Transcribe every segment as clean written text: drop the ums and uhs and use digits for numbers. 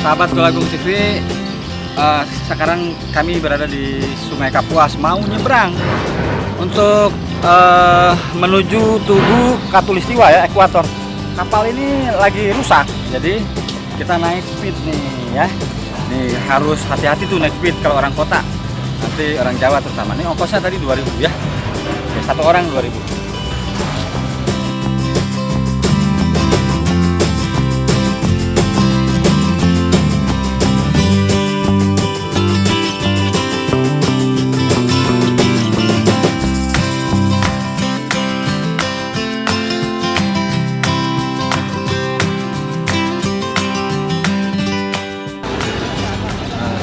Sahabat Golagung TV, sekarang kami berada di Sungai Kapuas, mau nyebrang untuk menuju Tugu Katulistiwa ya, ekuator. Kapal ini lagi rusak, jadi kita naik speed nih ya. Nih harus hati-hati tuh naik speed kalau orang kota, nanti orang Jawa terutama. Ini ongkosnya tadi 2.000 ya, satu orang 2.000.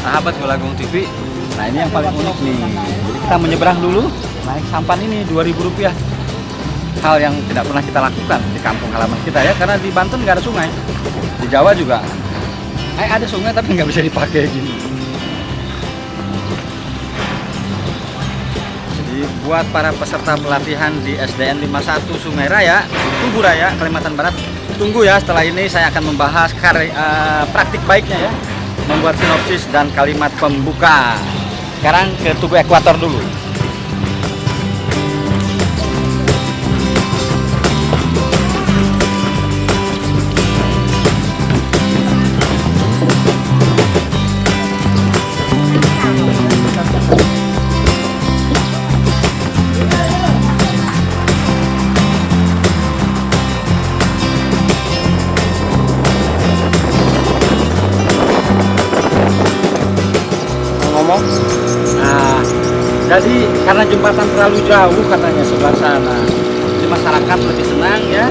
Sahabat Golagung TV, nah ini yang paling unik nih. Jadi kita menyeberang dulu, naik sampan ini 2.000 rupiah. Hal yang tidak pernah kita lakukan di kampung halaman kita ya, karena di Banten nggak ada sungai. Di Jawa juga, ada sungai tapi nggak bisa dipakai gini. Jadi buat para peserta pelatihan di SDN 51 Sungai Raya, Tugu Raya, Kalimantan Barat, tunggu ya. Setelah ini saya akan membahas praktik baiknya ya, membuat sinopsis dan kalimat pembuka. Sekarang ke Tugu Ekuator dulu. Nah, jadi karena jembatan terlalu jauh katanya sebelah sana, jadi masyarakat lebih senang ya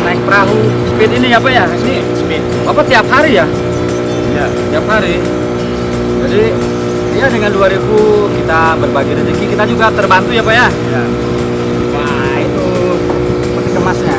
naik perahu speed ini apa ya? Ini speed apa tiap hari ya? Ya, tiap hari. Jadi ya dengan 2.000 kita berbagi rezeki, kita juga terbantu ya Pak ya? Ya. Wah itu peti kemasnya.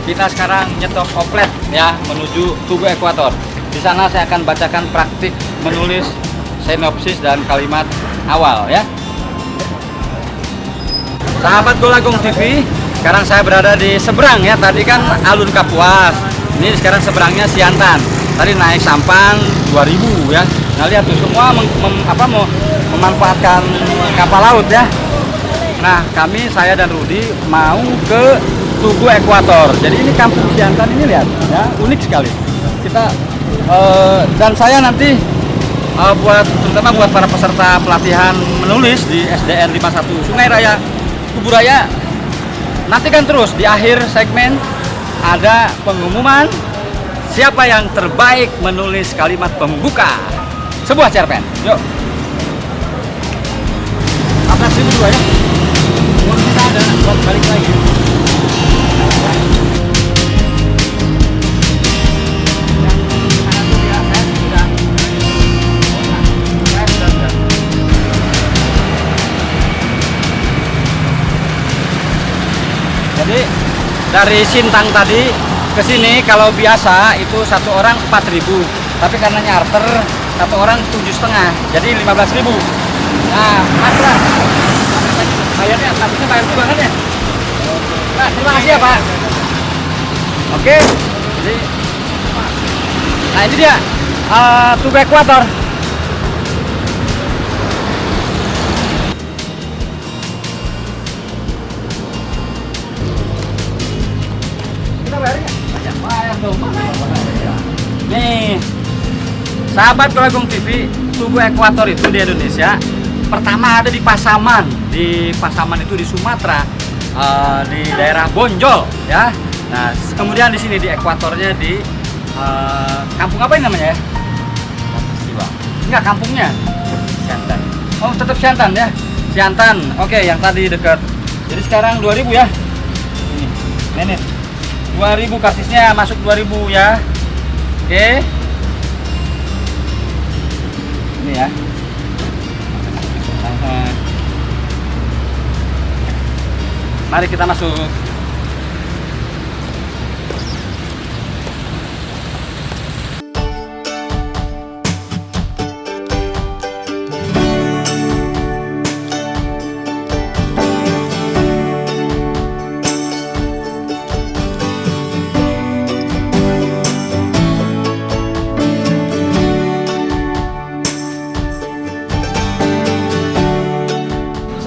Kita sekarang nyetok oplet ya menuju Tugu Ekuator. Di sana saya akan bacakan praktik menulis sinopsis dan kalimat awal ya. Sahabat Golagung TV, sekarang saya berada di seberang ya. Tadi kan alun Kapuas. Ini sekarang seberangnya Siantan. Tadi naik sampan 2.000 ya. Nah lihat tuh semua memanfaatkan kapal laut ya. Nah kami, saya dan Rudi mau ke Tugu Ekuator. Jadi ini kampung Siantan ini lihat ya, unik sekali. Kita dan saya nanti terutama buat para peserta pelatihan menulis di SDN 51 Sungai Raya, Tugu Raya. Nantikan terus di akhir segmen ada pengumuman siapa yang terbaik menulis kalimat pembuka sebuah cerpen. Yuk. Atas ini dua ya. Uang kita ada buat balik lagi. Jadi dari Sintang tadi ke sini kalau biasa itu satu orang 4.000, tapi karena nyarter satu orang 7,5, jadi 15.000. Nah, Mas lah, bayarnya habisnya bayar juga kan ya? Nah, terima kasih ya Pak. Oke, jadi nah ini dia Tugu Ekuator. Nih, sahabat Golagung TV, Tugu Ekuator itu di Indonesia pertama ada di Pasaman. Di Pasaman itu di Sumatera, di daerah Bonjol ya. Nah, kemudian di sini di ekuatornya di kampung apa ini namanya ya? Katulistiwa. Enggak, kampungnya Siantan. Oh, tetap Siantan ya. Siantan. Oke, yang tadi dekat. Jadi sekarang 2.000 ya. Ini. 2.000 karcisnya masuk 2.000 ya. Oke. Ini ya. Mari kita masuk.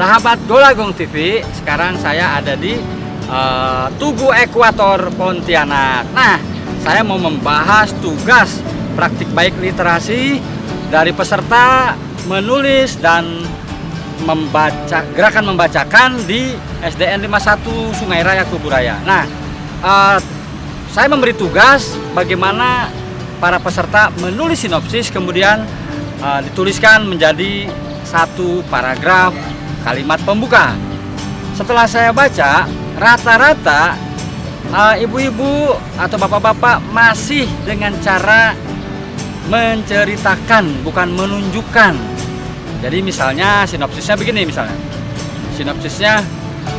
Sahabat Golagong TV, sekarang saya ada di Tugu Ekuator Pontianak. Nah, saya mau membahas tugas praktik baik literasi dari peserta menulis dan gerakan membacakan di SDN 51 Sungai Raya Kuburaya. Nah, saya memberi tugas bagaimana para peserta menulis sinopsis, kemudian dituliskan menjadi satu paragraf kalimat pembuka. Setelah saya baca, rata-rata ibu-ibu atau bapak-bapak masih dengan cara menceritakan, bukan menunjukkan. Jadi misalnya sinopsisnya begini, misalnya sinopsisnya,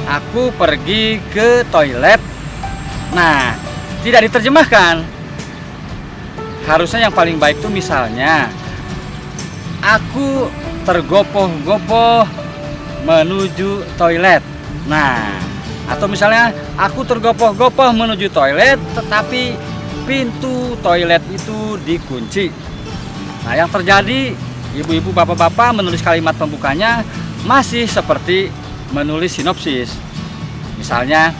aku pergi ke toilet. Nah, tidak diterjemahkan. Harusnya yang paling baik itu misalnya, aku tergopoh-gopoh menuju toilet. Nah, atau misalnya aku tergopoh-gopoh menuju toilet tetapi pintu toilet itu dikunci. Nah, yang terjadi, ibu-ibu bapak-bapak menulis kalimat pembukanya masih seperti menulis sinopsis. Misalnya,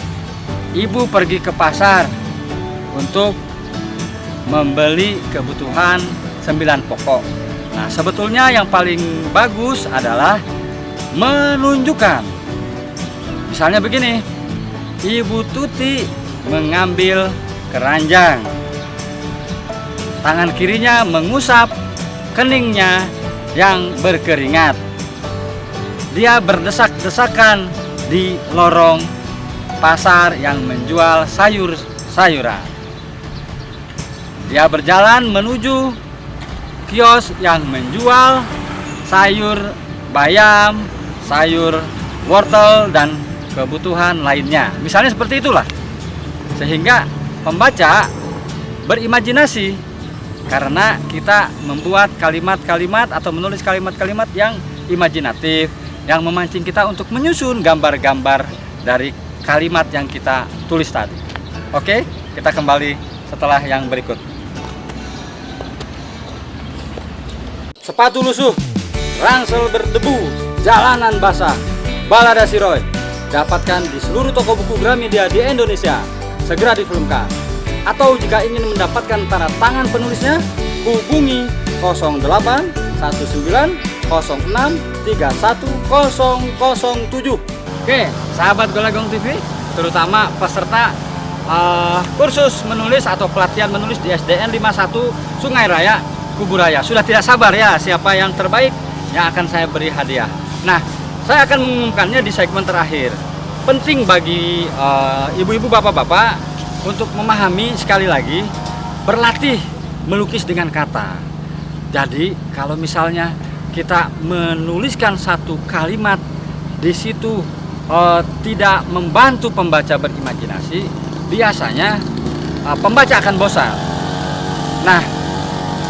ibu pergi ke pasar untuk membeli kebutuhan 9 pokok. Nah, sebetulnya yang paling bagus adalah menunjukkan. Misalnya begini, Ibu Tuti mengambil keranjang, tangan kirinya mengusap keningnya yang berkeringat. Dia berdesak-desakan di lorong pasar yang menjual sayur-sayuran. Dia berjalan menuju kios yang menjual sayur bayam, sayur wortel, dan kebutuhan lainnya. Misalnya seperti itulah. Sehingga pembaca berimajinasi karena kita membuat kalimat-kalimat atau menulis kalimat-kalimat yang imajinatif, yang memancing kita untuk menyusun gambar-gambar dari kalimat yang kita tulis tadi. Oke, kita kembali setelah yang berikut. Sepatu lusuh, ransel berdebu, jalanan basah, balada Siroy. Dapatkan di seluruh toko buku Gramedia di Indonesia. Segera difilmkan. Atau jika ingin mendapatkan tanda tangan penulisnya, hubungi 08 19 06 31007. Oke, sahabat Golagong TV, terutama peserta kursus menulis atau pelatihan menulis di SDN 51 Sungai Raya Kuburaya. Sudah tidak sabar ya siapa yang terbaik yang akan saya beri hadiah. Nah, saya akan mengumumkannya di segmen terakhir. Penting bagi ibu-ibu, bapak-bapak untuk memahami, sekali lagi, berlatih melukis dengan kata. Jadi, kalau misalnya kita menuliskan satu kalimat di situ tidak membantu pembaca berimajinasi, biasanya pembaca akan bosan. Nah,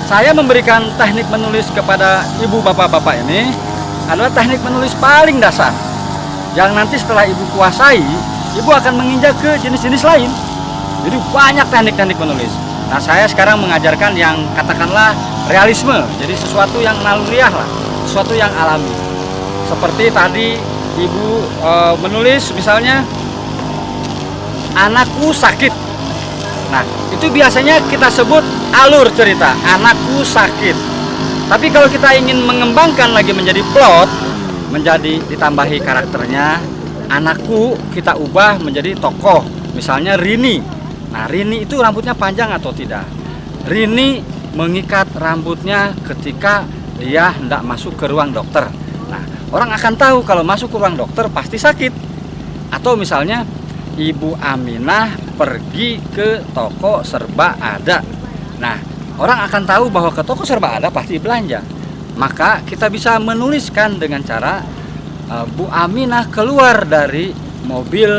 saya memberikan teknik menulis kepada ibu bapak-bapak ini adalah teknik menulis paling dasar, yang nanti setelah ibu kuasai, ibu akan menginjak ke jenis-jenis lain. Jadi banyak teknik-teknik menulis. Nah, saya sekarang mengajarkan yang katakanlah realisme, jadi sesuatu yang naluriah lah, sesuatu yang alami. Seperti tadi ibu menulis misalnya, anakku sakit. Nah, itu biasanya kita sebut alur cerita, anakku sakit. Tapi kalau kita ingin mengembangkan lagi menjadi plot, menjadi ditambahi karakternya, anakku kita ubah menjadi tokoh. Misalnya Rini. Nah, Rini itu rambutnya panjang atau tidak? Rini mengikat rambutnya ketika dia hendak masuk ke ruang dokter. Nah, orang akan tahu kalau masuk ke ruang dokter pasti sakit. Atau misalnya Ibu Aminah pergi ke toko serba ada. Nah, orang akan tahu bahwa ke toko serba ada pasti belanja. Maka kita bisa menuliskan dengan cara Bu Aminah keluar dari mobil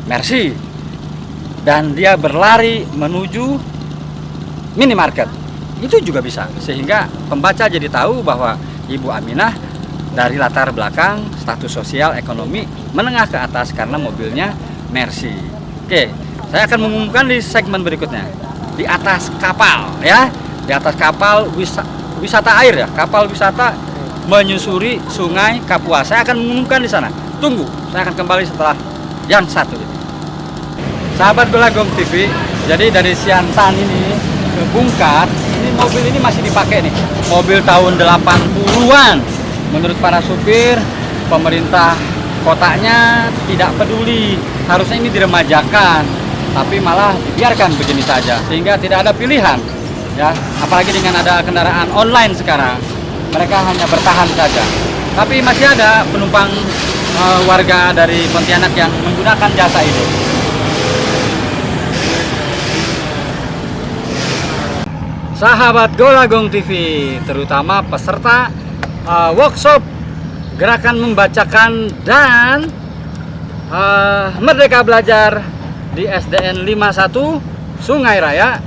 Mercy dan dia berlari menuju minimarket. Itu juga bisa, sehingga pembaca jadi tahu bahwa Ibu Aminah dari latar belakang status sosial ekonomi menengah ke atas karena mobilnya Mercy. Oke, saya akan mengumumkan di segmen berikutnya. Di atas kapal ya, di atas kapal wisata air ya, kapal wisata menyusuri Sungai Kapuas. Saya akan mengumumkan di sana. Tunggu, saya akan kembali setelah yang satu ini. Sahabat Belagong TV, jadi dari Siantan ini ke Bungkar, ini mobil ini masih dipakai nih. Mobil tahun 80-an. Menurut para supir, pemerintah kotanya tidak peduli. Harusnya ini diremajakan, tapi malah dibiarkan begini saja. Sehingga tidak ada pilihan. Ya, apalagi dengan ada kendaraan online sekarang. Mereka hanya bertahan saja. Tapi masih ada penumpang warga dari Pontianak yang menggunakan jasa ini. Sahabat Golagong TV, terutama peserta workshop gerakan membacakan dan Merdeka Belajar di SDN 51 Sungai Raya,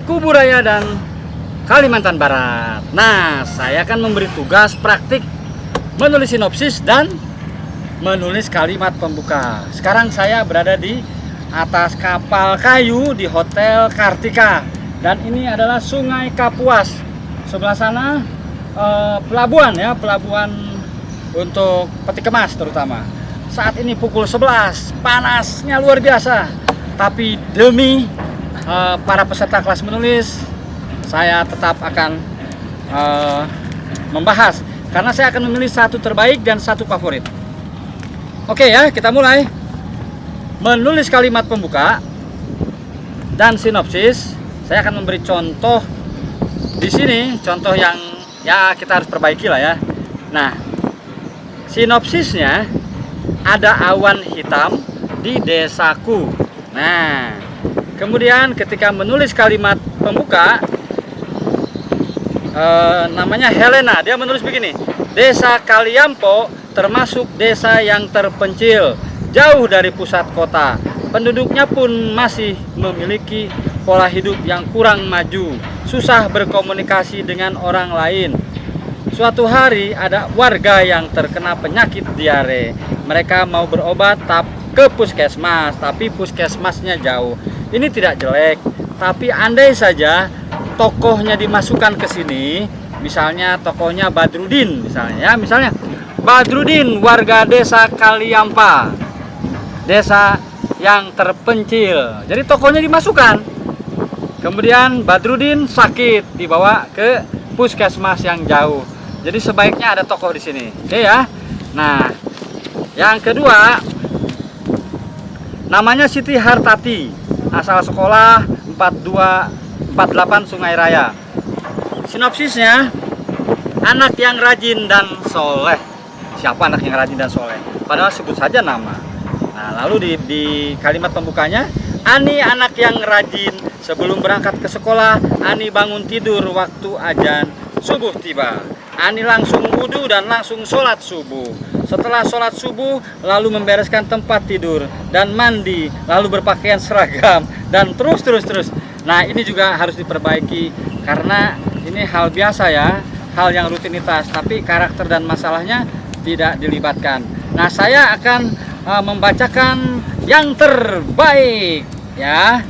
Kubu Raya dan Kalimantan Barat. Nah, saya akan memberi tugas praktik menulis sinopsis dan menulis kalimat pembuka. Sekarang saya berada di atas kapal kayu di Hotel Kartika. Dan ini adalah Sungai Kapuas. Sebelah sana pelabuhan ya, pelabuhan untuk peti kemas terutama. Saat ini pukul 11, panasnya luar biasa. Tapi demi para peserta kelas menulis, saya tetap akan membahas. Karena saya akan memilih satu terbaik dan satu favorit. Oke ya, kita mulai. Menulis kalimat pembuka dan sinopsis. Saya akan memberi contoh di sini, contoh yang ya kita harus perbaiki lah ya. Nah, sinopsisnya ada awan hitam di desaku. Nah, kemudian ketika menulis kalimat pembuka, namanya Helena, dia menulis begini: Desa Kaliampo termasuk desa yang terpencil, jauh dari pusat kota. Penduduknya pun masih memiliki pola hidup yang kurang maju, susah berkomunikasi dengan orang lain. Suatu hari ada warga yang terkena penyakit diare. Mereka mau berobat ke puskesmas, tapi puskesmasnya jauh. Ini tidak jelek, tapi andai saja tokohnya dimasukkan ke sini, misalnya tokohnya Badrudin misalnya Badrudin, warga desa Kaliampa, desa yang terpencil. Jadi tokohnya dimasukkan. Kemudian Badrudin sakit, dibawa ke puskesmas yang jauh. Jadi sebaiknya ada tokoh di sini. Oke ya. Nah, yang kedua namanya Siti Hartati, asal sekolah 4248 Sungai Raya. Sinopsisnya, anak yang rajin dan soleh. Siapa anak yang rajin dan soleh? Padahal sebut saja nama. Nah, lalu di kalimat pembukanya, Ani anak yang rajin, sebelum berangkat ke sekolah, Ani bangun tidur waktu azan subuh tiba. Ani langsung wudhu dan langsung sholat subuh. Setelah sholat subuh, lalu membereskan tempat tidur dan mandi, lalu berpakaian seragam, dan terus. Nah, ini juga harus diperbaiki, karena ini hal biasa ya, hal yang rutinitas, tapi karakter dan masalahnya tidak dilibatkan. Nah, saya akan membacakan yang terbaik ya,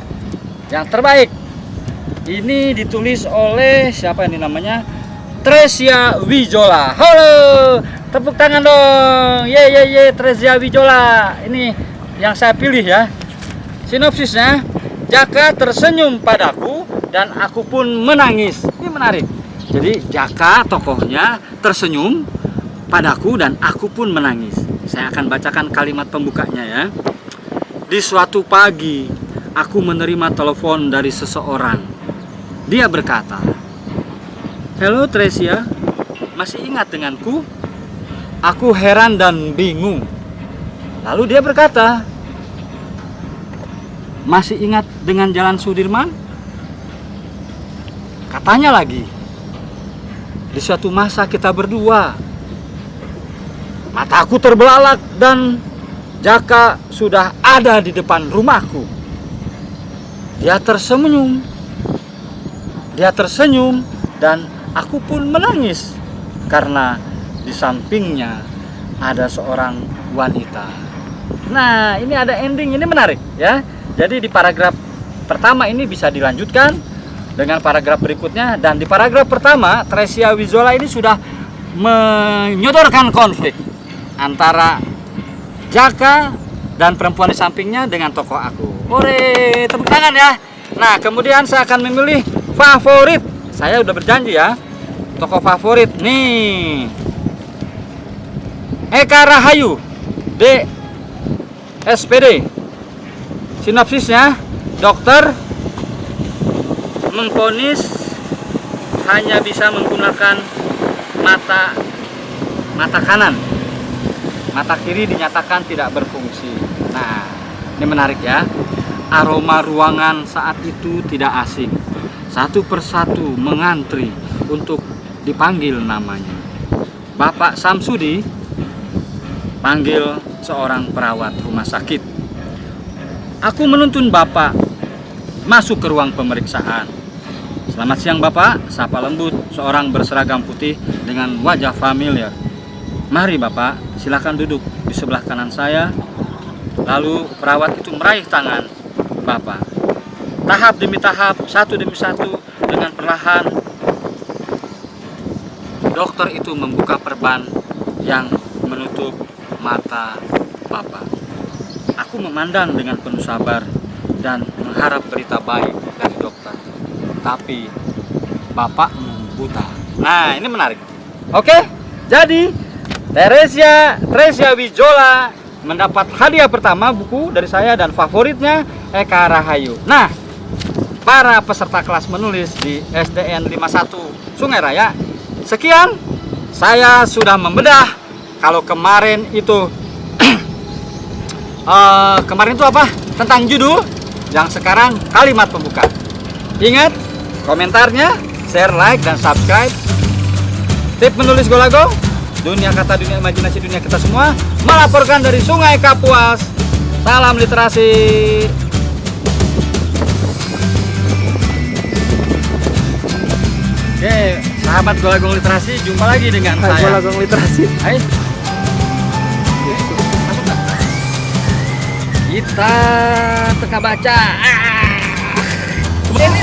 yang terbaik. Ini ditulis oleh siapa ini namanya? Tresia Wijola. Halo, tepuk tangan dong. Ye Tresia Wijola. Ini yang saya pilih ya. Sinopsisnya, Jaka tersenyum padaku dan aku pun menangis. Ini menarik. Jadi Jaka tokohnya tersenyum padaku dan aku pun menangis. Saya akan bacakan kalimat pembukanya ya. Di suatu pagi, aku menerima telepon dari seseorang. Dia berkata, "Halo Tresia, masih ingat denganku?" Aku heran dan bingung. Lalu dia berkata, "Masih ingat dengan Jalan Sudirman?" Katanya lagi, "Di suatu masa kita berdua." Mataku terbelalak dan Jaka sudah ada di depan rumahku. Dia tersenyum. Dia tersenyum dan aku pun menangis karena di sampingnya ada seorang wanita. Nah, ini ada ending, ini menarik ya. Jadi di paragraf pertama ini bisa dilanjutkan dengan paragraf berikutnya, dan di paragraf pertama Tresia Wizola ini sudah menyodorkan konflik antara Jaka dan perempuan di sampingnya dengan tokoh aku. Ore, tepuk tangan ya. Nah, kemudian saya akan memilih favorit. Saya udah berjanji ya. Tokoh favorit nih. Eka Rahayu, D. SPD. Sinopsisnya, dokter memvonis hanya bisa menggunakan mata kanan. Mata kiri dinyatakan tidak berfungsi. Nah, ini menarik ya. Aroma ruangan saat itu tidak asing. Satu persatu mengantri untuk dipanggil namanya. Bapak Samsudi panggil seorang perawat rumah sakit. Aku menuntun Bapak masuk ke ruang pemeriksaan. Selamat siang Bapak, sapa lembut seorang berseragam putih dengan wajah familiar. Mari Bapak, silakan duduk di sebelah kanan saya. Lalu perawat itu meraih tangan Bapak. Tahap demi tahap, satu demi satu, dengan perlahan dokter itu membuka perban yang menutup mata Bapak. Aku memandang dengan penuh sabar dan mengharap berita baik dari dokter. Tapi Bapakmu buta. Nah, ini menarik. Oke, jadi Tresia Wizola mendapat hadiah pertama buku dari saya dan favoritnya Eka Rahayu. Nah, para peserta kelas menulis di SDN 51 Sungai Raya, sekian. Saya sudah membedah. Kalau kemarin itu kemarin itu apa? Tentang judul, yang sekarang kalimat pembuka. Ingat komentarnya, share, like, dan subscribe. Tip menulis Golago, dunia kata, dunia imajinasi, dunia kita semua, melaporkan dari Sungai Kapuas. Salam literasi. Oke, sahabat Golagong Literasi, jumpa lagi dengan saya. Golagong Literasi. Hai. Masuk tak? Kita teka baca. Ini